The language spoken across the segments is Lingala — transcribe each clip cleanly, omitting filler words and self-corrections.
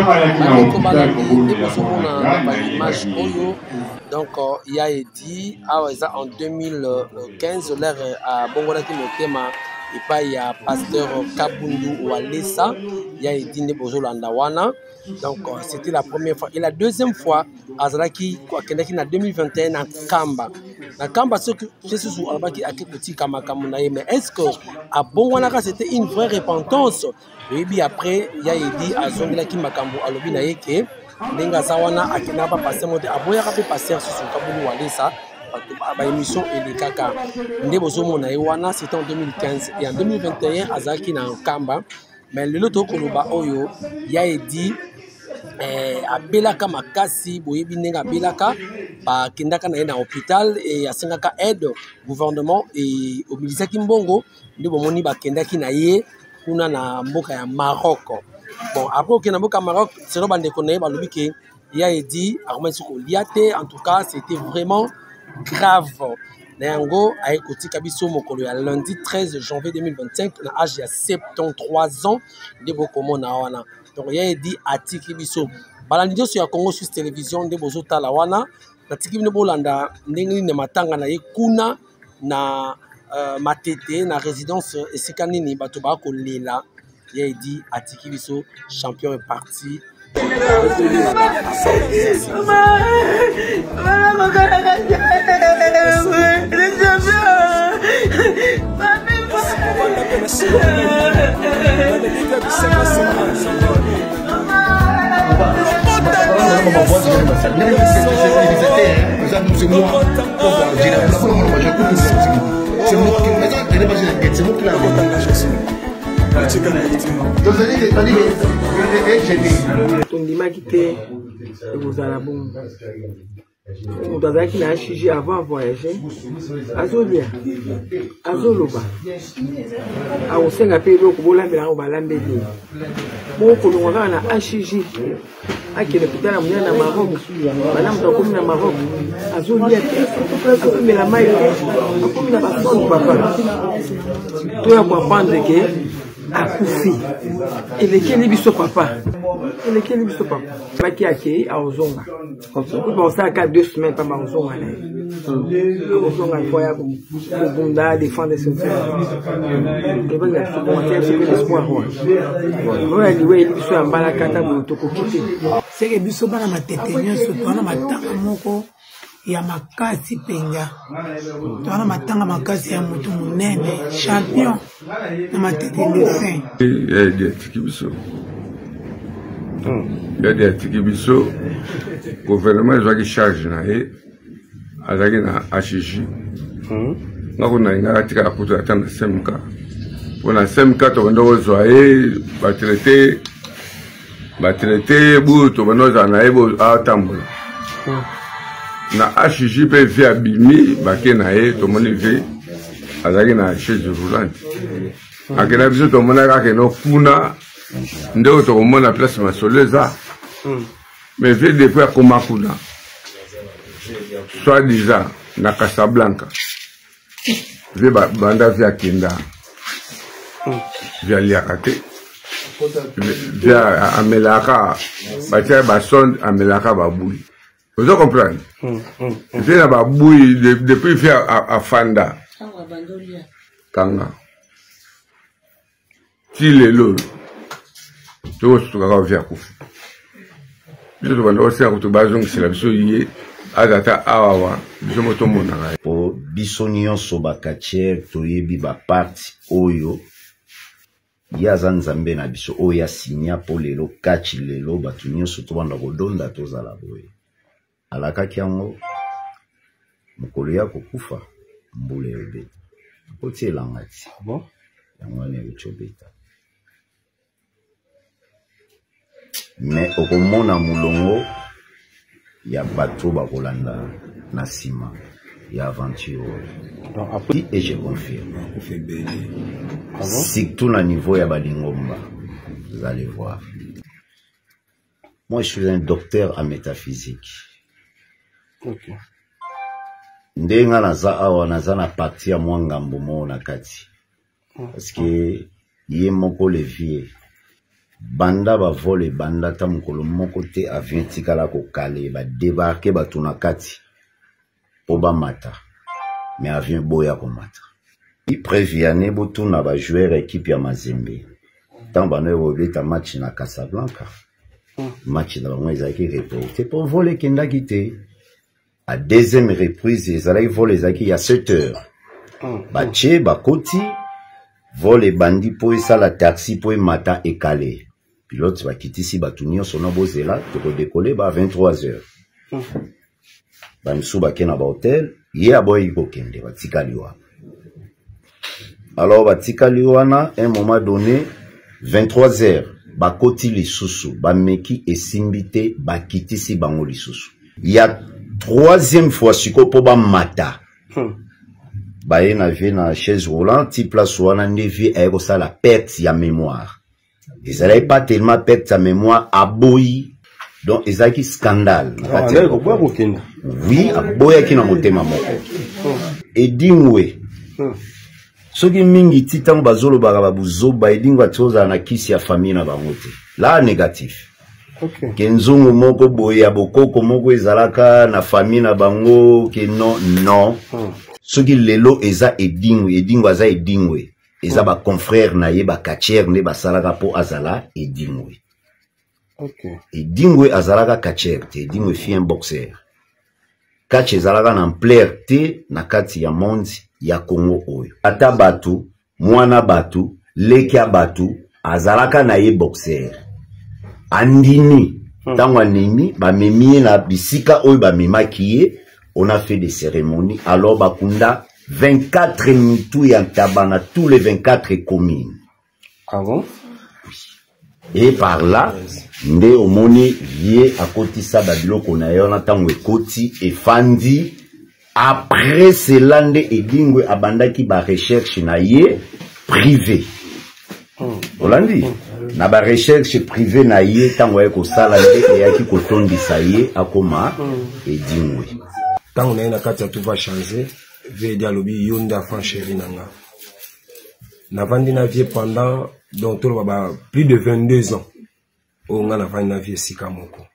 bandeko balandi nde bozomona na baimage oyo. Donc ya edi awa eza en 2015 lere abongolaki motema epai ya pasteur Kabundu Walesa ya edi nde bozolanda wana. Donc c'était la première fois et la deuxième fois azalaki akendaki na 2021 na Kamba. Na Kamba ce que Jésus alobaki akekotika makambo na ye, mais est-ce que abongwanaka c'était une vraie repentance? Et puis après ya edi azongelaki makambo alobi na ye ke ndenge aza wana akendaka pa passer mote aboyaka pe passer sur Kabundu Walesa ba émission elekaka nde bozomona ye wana. C'était en 2015 et en 2021 azalaki na Kamba. Mais lelo tokoloba oyo ya edi abelaka makasi boyebi ndenge abelaka bakendaka na ye na hôpital et asengaka aide gouvernement et obilisaki mbongo nde bomoni bakendaki na ye kuna na mboka ya Maroc. Bon après okende na mboka ya Maroc selo bandeko na ye balobi ke ya edi akomaki kolia te. En tout cas c'était vraiment grave na yango aye kotika biso mokolo ya lundi 13 janvier 2025 na âge ya 73 ans nde bokomona wana. Donc ya edi atiki biso balandi nyonso ya Congo Suisse Télévision nde bozotala wana natiki bino bolanda ndenge nini matanga na ye kuna na Matete na résidence esika nini bato bakolela. Ya edi atiki biso champion est parti. tondimaki te ekozala bongo. Moto azalaki na HG avant voyager azolia azoloba akosenga mpe eloko bolambela yango balambeli bokolongwa kaka na HG akende hôpital ya monene na Maroc bana moto akomi na Maroc azolia te akomela mai te akomi na basonde papa toya koapprendre ke akufi elekeli biso papa elekeli biso papa baki akei aozonga baosalaka 2 semaines pa baozonga na ye ozonga fo ya kobunda défendre l'espoir oyo aliwe eli biso ya mbala kata boyo tokoki te seke biso bana matete nyonso towana matanga moko ya makasi penga towana matanga makasi ya moto munene champion na matete ndefin ya atiki biso ya atiki biso gouvernement ezwaki charge na ye azalaki na HG ngako na inga atikala kutu ata na SMK mpo na SMK tobanda kozwa ye batraite butu tobanda kozala na ye atambola na HG mpe ve abimi bake na ye tomoni ve azalaki na chaise roulante akenda biso tomonaka akenda kuna ndeko tokomona place masolo eza mais ve depuis akoma kuna soit disant na Casablanca ve banda ve akenda ve aliaka te ve amelaka batia basonde amelaka babui. Vous comprenez? Ve na babui depuis ve afanda kanga ti lelo tokosukaka ve akufa biso tobanda kosenga kutu bazongisela biso ye azata awawa biso motomonaka po biso nyonso bakatiere toyebi baparti oyo ye aza nzambe na biso oyo asinya po lelo kachi lelo bato nyonso tobanda kodonda tozala boye alakaki yango mokolo ya kokufa mbula ebeta otielanga ti yango wana euti obeta me okomona mulongo ya bato bakolanda na nsima ya aventure et je confirme surtout na niveau ya balingomba vous allez voir. Moi je suis un docteur en métaphysique. Ndenga naza awa naza na parti ya mwa ngambo mo na kati parce que ye moko le vie banda ba vole banda ta mokolo moko te avion tikala ko kale ba débarquer batuna kati po ba mata mais avion boya ko mata i préviane botuna ba joueur équipe ya Mazembe tant bano obeta match na Casablanca match na bango ezaki reporté pour voler kenda kité à deuxième reprise ezalaki vol ezalaki ya 7 heures bache bakoti vol bandi po esala taxi po mata ekale pilote bakitisi batu nyonso na bozela toko décoller ba 23 heures bamisu bakena ba hotel ye aboyi kokende batikali wana alors batikali wana un moment donné 23 heures bakoti lisusu bameki esimbite bakitisi bango lisusu ya troisième fois siko po ba mata baye na vie na chaise roulante ti place wana ndevi ayeko sala perte ya mémoire ezalaki pas tellement perte ya mémoire aboyi donc ezalaki scandale oui aboyaki na motema moko edingwe soki mingi ti ntango bazolobaka babuzoba edingwe ati ozala na kisi ya famille na bango te la négatif ke nzungu moko boye ya bokoko moko ezalaka na famille na bango ke non soki lelo eza edingwe aza edingwe eza ba confrère na ye ba katière ne basalaka po azala edingwe edingwe azalaka katière te edingwe fi un boxeur kati ezalaka na ampleur te na kati ya monde ya Congo oyo ata batu mwana batu leki ya batu azalaka na ye boxeur andini tango anemi bamemi na bisika oyo bamemaki ye on a fait des cérémonies alors bakunda 24 mitou ya tabana tous les 24 communes. Ah bon? Et par là nde omoni vie akotisa babiloko na yo na tango ekoti efandi après cela nde edingwe abandaki ba recherche na ye privé. Olandi na ba recherche privé na ye tango eko sala nde yaki kotondisa ye akoma edingwe. Tant on est na kati tout va changer, vie dialobi yonda fan chéri nanga. Na vandi na vie pendant donc tout va plus de 22 ans. On a vandi na vie sikamoko.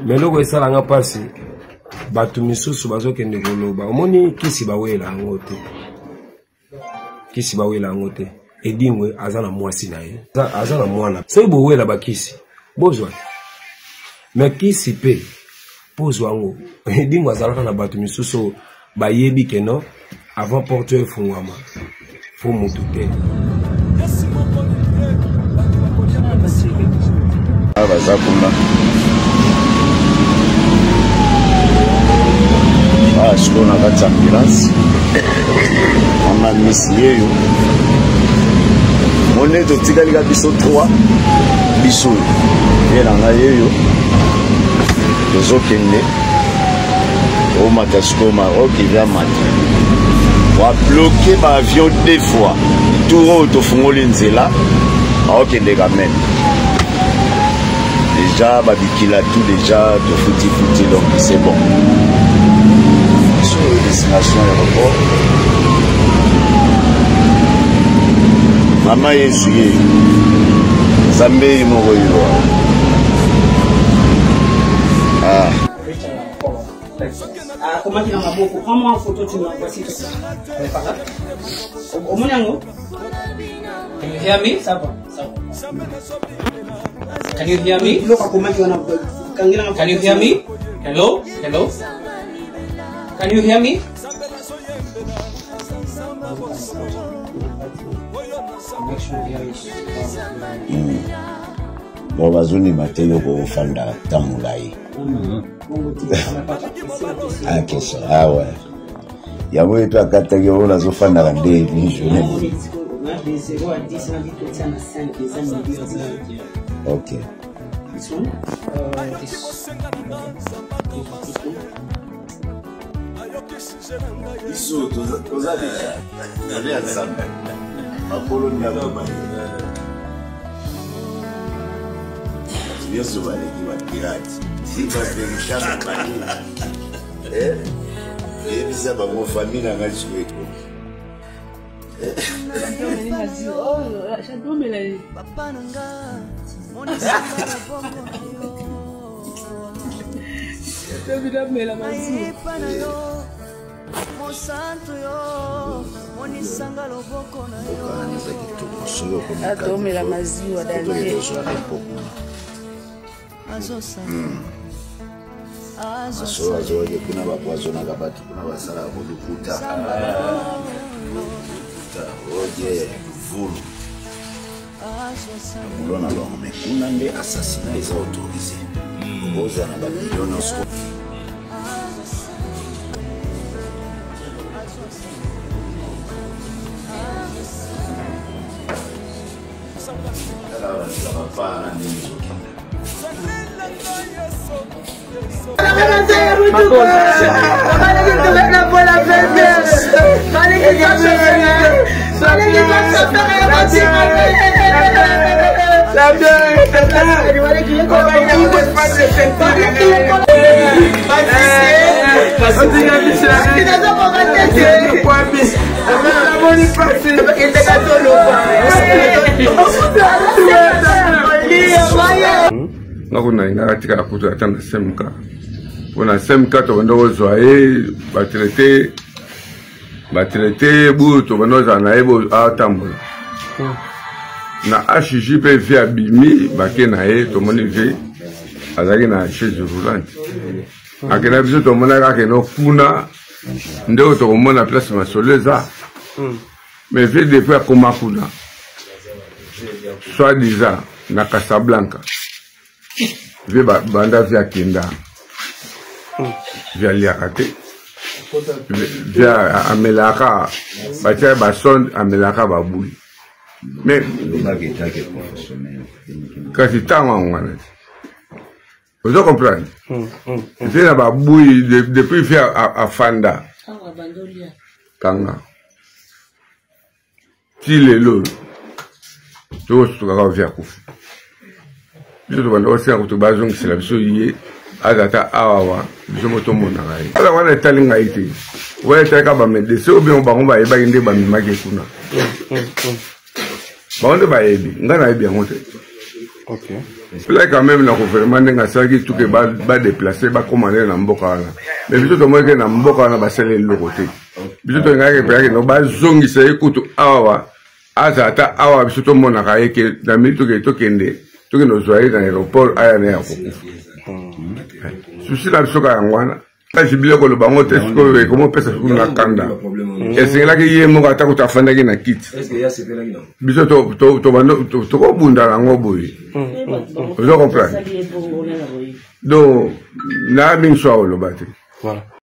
Mais loko esala nga pasi batu misusu bazokende koloba omoni kisi bawela ngote. Kisi bawela ngote. Edingwe azana mwasi na ye. Azana mwana. So bowela bakisi. Bozwa. Mais qui s'y paie pose wango edingwa zalaka na batu misusu bayebi keno avant porteur fungwama fo mutu te abazakunda siko na kati ambulance ona misi yeyo mone totikalika biso 3 biso ye na ngai yeyo tozokende omata siko Maroc eza mata wabloke baavion 2 fois tour oyo tofungoli nzela aokende quand même déjà babikila tout déjà tofuti donc c'est bon sur destination aéroport mama yesu ye nzambe moko yo comment tu l'as beaucoup? Prends-moi en photo, tu me l'envoies si tu veux. Au Monango? Can you hear me? Ça va. Can you hear me? Can you hear me? Hello? Hello? Can you hear me? Bon, bazuni matelo ko fanda tamulai. Ah, question. Ah ouais. Yango eto akata ke ona zo fanda ka de ni journée. OK. Isso toza déjà. Allez ensemble. Apollo ni aba. Yesu baleki ba pirate. Siba bengisha bani. Ebisa ba mo famille na ngachweko. atomela maziwa danje azoye kuna bakwazona kabati kuna basala kolukuta oye vulu mulona longo mekuna nde assassinat eza autorisé oza na bamillion oso nakuna inga katika kutu ata na semka pona semka to bando zoaye batraité buto bando zana ebo atambola na HJ pe via bimi bakena e to moni ve azaki na chaise roulante akena biso to mona ka no kuna ndeko to mona place masoleza mais vie depuis à Komakuna soit disant na Casablanca vie banda via Kenda via Liakate via Amelaka batia bason Amelaka baboui mais kasi tanga ngwana vous comprenez c'est la baboui depuis via Afanda Kanga Tilelo to kaka via kufu biso to banda osia kutu bazong sila biso ye azata awawa biso moto mona ngai ala wana talinga ite wa taka ba medese obi on bango ba eba inde ba mimake kuna bande ba ebi ngana ebi ngote OK là quand même na gouvernement nga saki tuke ba déplacer ba commander na mboka wana mais biso to moke na mboka wana ba sele lokote biso to ngake pe no ba zongisa ekutu awawa azata awa biso to mona ka eke na minute ke to kende to ke no zoaire na aéroport aya na ya kukufa susi la biso ka ngwana ta jibile ko lo bango te ko we comment pesa ko na kanda esengela ke ye mo ka ta ko ta fanda ke na kit biso to bando to ko bunda la ngoboyi vous comprenez donc na bin so lo bati voilà